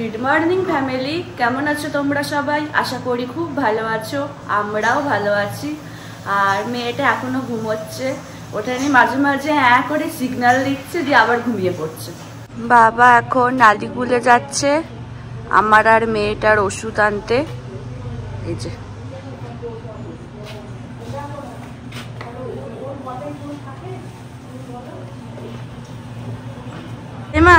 Good morning family, কেমন আছো তোমরা সবাই? আশা করি খুব ভালো আছো, আমরাও ভালো আছি। আর মেয়েটা এখনো ঘুমোচ্ছে, ওটা নিয়ে মাঝে মাঝে হ্যাঁ করে সিগন্যাল দিচ্ছে, দিয়ে আবার ঘুমিয়ে পড়ছে। বাবা এখন নালিগুলে যাচ্ছে আমার আর মেয়েটার ওষুধ আনতে। এই যে মা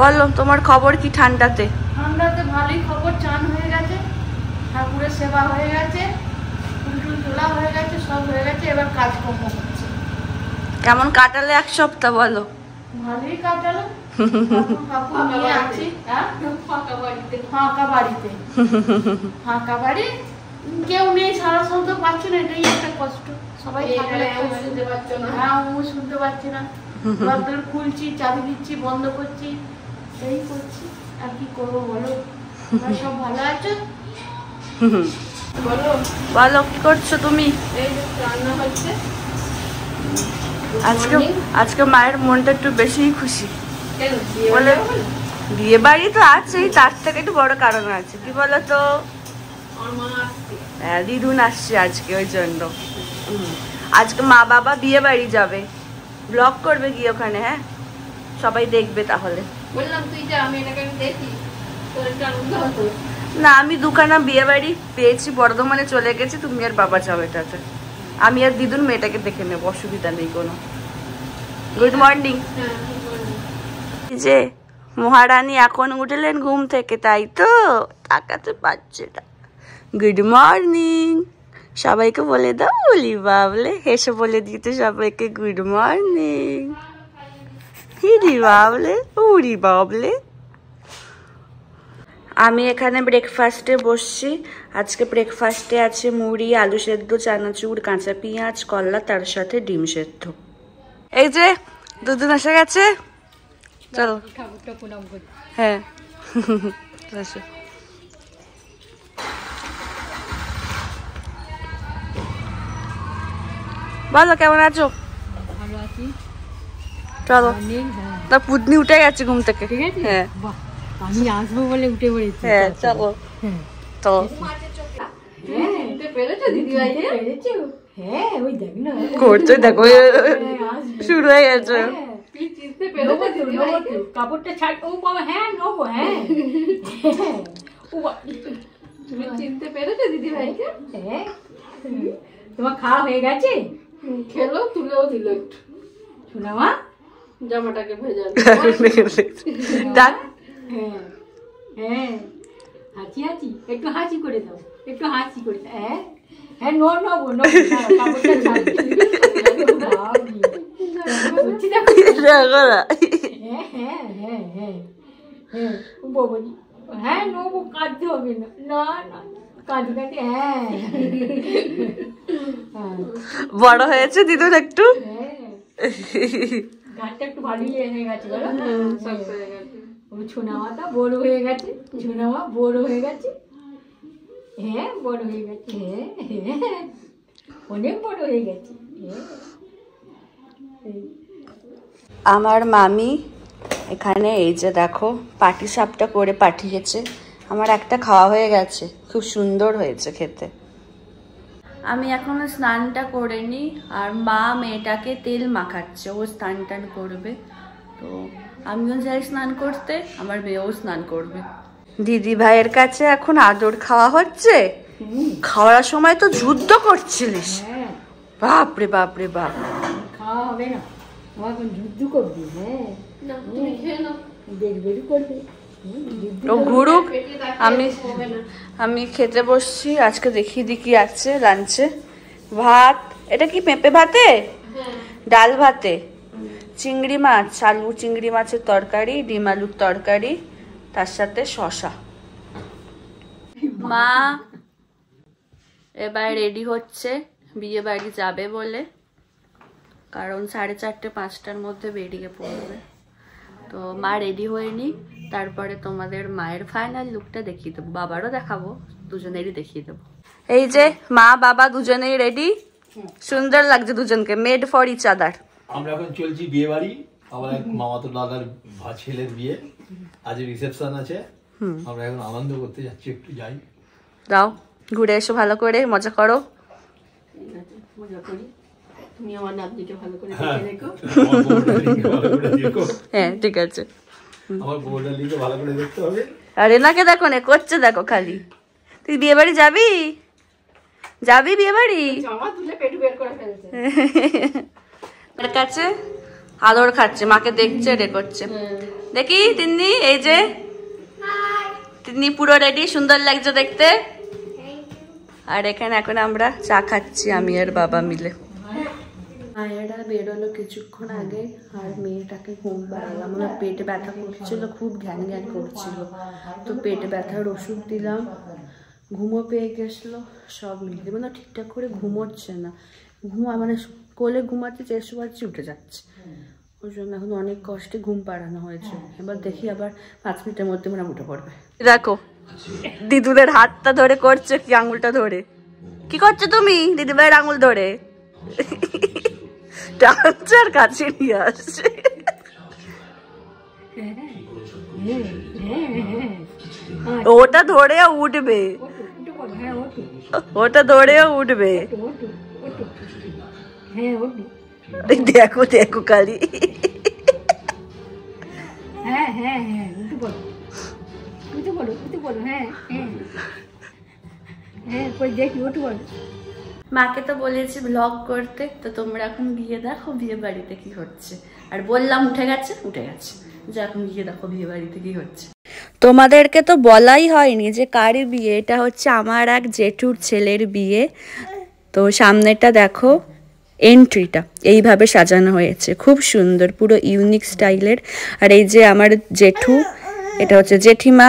বলো তোমার খবর কি? ঠান্ডাতে ঠান্ডাতে ভালোই খবর, চান হয়ে গেছে, ঠাকুরের সেবা হয়ে গেছে, ফুল টুল তোলা হয়ে গেছে, সব হয়ে গেছে, এবার কাজকর্ম হচ্ছে। কেমন কাটালে এক সপ্তাহ বলো? ভালোই কাটালো। কাকু নিয়ে আছি ফাঁকা বাড়িতে, ফাঁকা বাড়ি, কেউ নেই, সারা শুনতে পাচ্ছি না, এটাই একটা কষ্ট। সবাই শুনতে পাচ্ছ না? হ্যাঁ, ও শুনতে পাচ্ছি না। দরজার খুলছি, চাবি দিচ্ছি, বন্ধ করছি, এই করছি, আর কি করবো বলো? সব ভালো আছো? বলো বলো কি করছো তুমি? এই যে রান্না হচ্ছে। আজকে মায়ের মনটা একটু বেশিই খুশি। বলে বিয়ে বাড়ি তো আছেই, তার থেকে একটু বড় কারণ আছে, কি বলতো? হ্যাঁ, দিদুন আসছে আজকে, ওই জন্য। আজকে মা বাবা বিয়ে বাড়ি যাবে, ব্লগ করবে গিয়ে ওখানে। হ্যাঁ, সবাই দেখবে তাহলে। বললাম তুই যা, আমি এটাকে দেখি, তোর একটা আনন্দ হতো না, আমি দুখানা বিয়ে বাড়ি পেয়েছি, বর্ধমানে চলে গেছি, তুমি আর বাবা যাও এটাতে। আমি আর দিদুন মেয়েটাকে দেখে নেবো, অসুবিধা নেই কোনো। Good morning. যে মহারানী এখন উঠলেন ঘুম থেকে, তাই তো? তাকাতে পারছে না। গুড মর্নিং সবাইকে বলে দাও। বলি বাবলে, হেসে বলে দিতে সবাইকে গুড মর্নিং। হিরি বাবলে, উড়ি বাবলে। আমি এখানে ব্রেকফাস্টে বসছি। আজকে ব্রেকফাস্টে আছে মুড়ি, আলু সেদ্ধ, চানাচুর, কাঁচা পেঁয়াজ, কলা, তার সাথে ডিম সেদ্ধ। এই যে দুদিন এসে গেছে, চলো। হ্যাঁ বলো কেমন আছো? ভালো আছি, চলো। তা পুতনি উঠে গেছে ঘুম থেকে। ঠিক আছে, হ্যাঁ, আমি আসবো বলে উঠে পড়েছি। হ্যাঁ চলো। চলো করছো, দেখো শুরু হয়ে গেছে। কাপড়টা ছাড়। ও বাবা, হ্যাঁ নেবো। হ্যাঁ, তুমি চিনতে পেরেছো দিদি ভাইকে? হ্যাঁ, তোমার খাওয়া হয়ে গেছে? খেলো, তুলেও দিল একটু। শোনা মা, জামাটাকে ভেজা। হ্যাঁ হ্যাঁ, হাঁচি হাঁচি, একটু হাঁচি করে দাও, একটু হাঁচি করে দাও। হ্যাঁ হ্যাঁ, নো নেবো, কাপড়টা ছাড়। হ্যাঁ হ্যাঁ হ্যাঁ হ্যাঁ, বলি হ্যাঁ নেবো, কাঁদতে হবে না। না না, কাঁদি কাঁদি। হ্যাঁ, বড় হয়েছে দিদুন একটু। গানটা একটু ভালোই হয়ে গেছে বলো। ছোনামাটা বড় হয়ে গেছে, ছোনামা বড় হয়ে গেছে। হ্যাঁ, বড় হয়ে গেছে। হ্যাঁ হ্যাঁ, অনেক বড় হয়ে গেছে। আমার মামি এখানে এই যে দেখো পাটি সাপটা করে পাঠিয়েছে। আমার একটা খাওয়া হয়ে গেছে, খুব সুন্দর হয়েছে খেতে। আমি এখনো স্নানটা করিনি, আর মা মেয়েটাকে তেল মাখাচ্ছে, ও স্নান টান করবে। তো আমিও যাই স্নান করতে, আমার মেয়েও স্নান করবে। দিদি ভাইয়ের কাছে এখন আদর খাওয়া হচ্ছে। খাওয়ার সময় তো যুদ্ধ করছিলিস, বাপরে বাপরে বাপ। খাওয়া হবে না, এখন যুদ্ধ করবি। হ্যাঁ, তুমি খেয়ে নাও, দেখবে করবে। ঘুরুক, আমি খেতে বসছি। আজকে দেখিয়ে দি কি আছে লাঞ্চে। ভাত, এটা কি পেঁপে ভাতে? ডাল ভাতে, চিংড়ি মাছ, আলু চিংড়ি মাছের তরকারি, ডিম আলুর তরকারি, তার সাথে শসা। মা এবার রেডি হচ্ছে বিয়ে বাড়ি যাবে বলে, কারণ 4:30 5টার মধ্যে বেরিয়ে পড়বে। তো মা রেডি হয়ে নি, তারপরে তোমাদের মায়ের ফাইনাল লুকটা দেখিয়ে দেবো, বাবারও দেখাবো, দুজনেরই দেখিয়ে দেবো। এই যে মা বাবা দুজনেই রেডি, সুন্দর লাগছে দুজনকে, মেড ফর ইচ আদার। আমরা এখন চলছি বিয়ে বাড়ি, আমার এক মামাতো দাদার ছেলের বিয়ে, আজ রিসেপশন আছে। আমরা এখন আনন্দ করতে যাচ্ছি, একটু যাই। যাও ঘুরে এসো, ভালো করে মজা করো। মজা করি, তুমি আমার নাতনিকে ভালো করে হ্যাঁ, দেখে রেখো। আমার বউ ডার্লিংকে ভালো করে দেখো। হ্যাঁ ঠিক আছে। আমার বউ ডার্লিংকে ভালো করে দেখতে হবে। আর এনাকে দেখো না করছে, দেখো খালি। তুই বিয়ে বাড়ি যাবি? যাবি বিয়ে বাড়ি? জামা তুলে পেটু বের করে ফেলছে। এর কাছে আদর খাচ্ছে, মাকে দেখছে, রে করছে। দেখি তিন্নি, এই যে তিন্নি পুরো রেডি, সুন্দর লাগছে দেখতে। আর এখানে এখন আমরা চা খাচ্ছি আমি আর বাবা মিলে। মায়েরা বেরোলো কিছুক্ষণ আগে, আর মেয়েটাকে ঘুম পাড়ালাম। আমার পেটে ব্যথা করছিল, খুব ঘ্যান ঘ্যান করছিল, তো পেটে ব্যথার ওষুধ দিলাম, ঘুমও পেয়ে গেছিলো, সব মিলিয়ে মানে ঠিকঠাক করে ঘুমোচ্ছে না। মানে কোলে ঘুমাতে চেষ্টা করছি, উঠে যাচ্ছে, ওই জন্য এখন অনেক কষ্টে ঘুম পাড়ানো হয়েছে। এবার দেখি আবার 5 মিনিটের মধ্যে মানে উঠে পড়বে। দেখো দিদুদের হাতটা ধরে করছে কি, আঙুলটা ধরে কি করছো তুমি? দিদিভাইয়ের আঙুল ধরে টানছে আর কাছে নিয়ে আসছে। ওটা ধরেও উঠবে, ওটা ধরেও উঠবে। দেখো দেখো কালি। হ্যাঁ হ্যাঁ হ্যাঁ, উঠে পড়ো, উঠে পড়ো, উঠে পড়ো। হ্যাঁ হ্যাঁ হ্যাঁ, কই দেখি, উঠে পড়ো। মাকে তো বলেছি ব্লগ করতে, তো তোমরা এখন গিয়ে দেখো বিয়ে বাড়িতে কি হচ্ছে। আর বললাম উঠে গেছে, উঠে গেছে, যে এখন গিয়ে দেখো বিয়ে বাড়িতে কি হচ্ছে। তোমাদেরকে তো বলাই হয়নি যে কার বিয়ে। এটা হচ্ছে আমার এক জেঠুর ছেলের বিয়ে। তো সামনেটা দেখো, এন্ট্রিটা এইভাবে সাজানো হয়েছে, খুব সুন্দর, পুরো ইউনিক স্টাইলের। আর এই যে আমার জেঠু, এটা হচ্ছে জেঠিমা,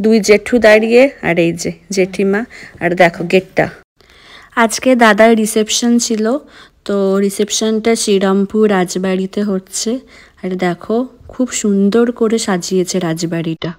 2 জেঠু দাঁড়িয়ে, আর এই যে জেঠিমা। আর দেখো গেটটা। আজকে দাদার রিসেপশন ছিল, তো রিসেপশনটা শ্রীরামপুর রাজবাড়িতে হচ্ছে। আর দেখো খুব সুন্দর করে সাজিয়েছে রাজবাড়িটা।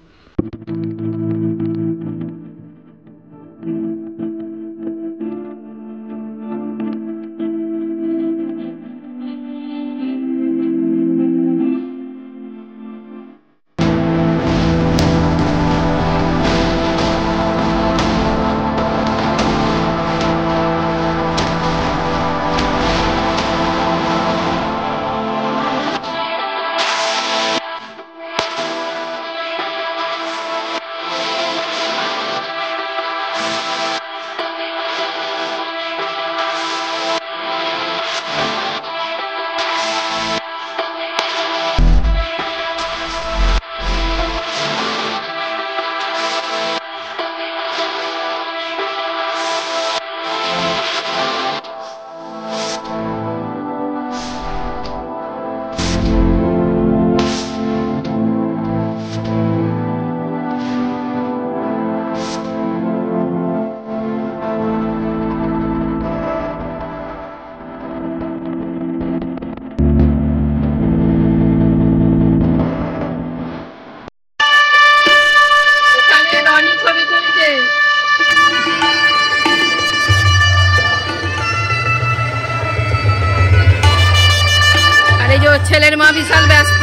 ছেলের মা বিশাল ব্যস্ত,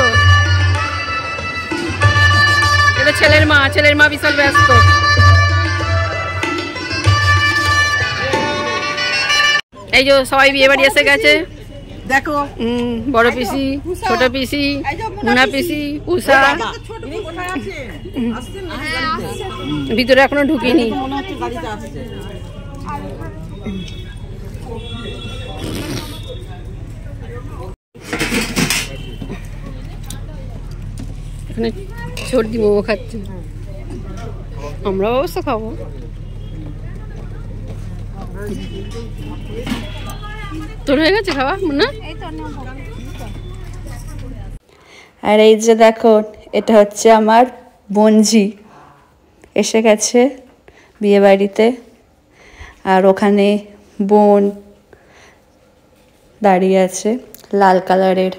এটা ছেলের মা বিশাল ব্যস্ত। এই যে সবাই বিয়ে বাড়ি এসে গেছে, দেখো। বড় পিসি, ছোট পিসি, মুনা পিসি, উষা ভিতরে এখনো ঢুকিনি। এখানে সর্দি বউ খাচ্ছে, আমরাও অবশ্য খাবো। তোর হয়ে গেছে খাওয়া মুন্না? আর এই যে দেখো, এটা হচ্ছে আমার বোনঝি এসে গেছে বিয়ে বাড়িতে। আর ওখানে বোন দাঁড়িয়ে আছে লাল কালারের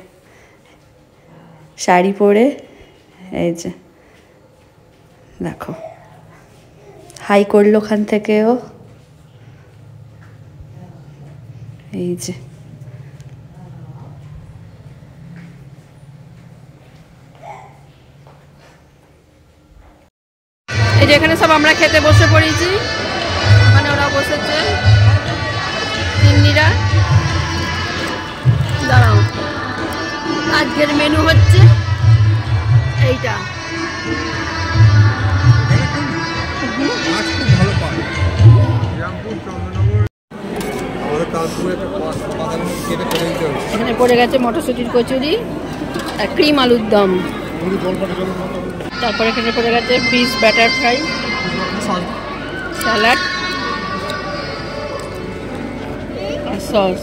শাড়ি পরে। এই যে দেখো, হাই করলো ওখান থেকেও। এই যে এই যে এখানে সব আমরা খেতে বসে পড়েছি, মানে ওরা বসেছে তিন্নিরা। দাঁড়াও, আজকের মেনু হচ্ছে এইটা। এখানে পড়ে গেছে মটরশুটির কচুরি আর ক্রিম আলুর দম। তারপরে এখানে পড়ে গেছে ফিশ ব্যাটার ফ্রাই, স্যালাড আর সস।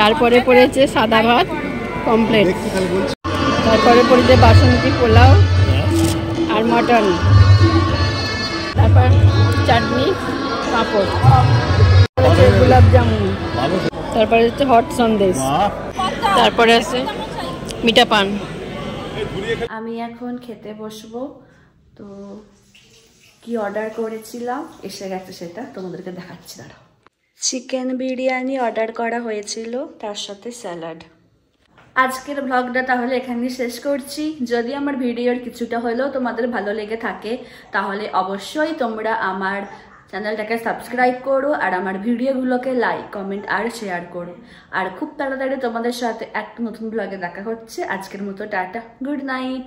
তারপরে পড়েছে সাদা ভাত কমপ্লিট। তারপরে পড়েছে বাসন্তী পোলাও আর মটন, তারপর চাটনি, পাঁপড়, গোলাপ জামুন, তারপরে হচ্ছে হট সন্দেশ, তারপরে আছে মিঠা পান। আমি এখন খেতে বসবো। তো কি অর্ডার করেছিলাম এসে গেছে, সেটা তোমাদেরকে দেখাচ্ছি। দাঁড়াও, চিকেন বিরিয়ানি অর্ডার করা হয়েছিল, তার সাথে স্যালাড। আজকের ব্লগটা তাহলে এখানেই শেষ করছি। যদি আমার ভিডিওর কিছুটা হলেও তোমাদের ভালো লেগে থাকে তাহলে অবশ্যই তোমরা আমার চ্যানেলটাকে সাবস্ক্রাইব করো আর আমার ভিডিওগুলোকে লাইক, কমেন্ট আর শেয়ার করো। আর খুব তাড়াতাড়ি তোমাদের সাথে একটা নতুন ব্লগে দেখা হচ্ছে। আজকের মতো টাটা, গুড নাইট।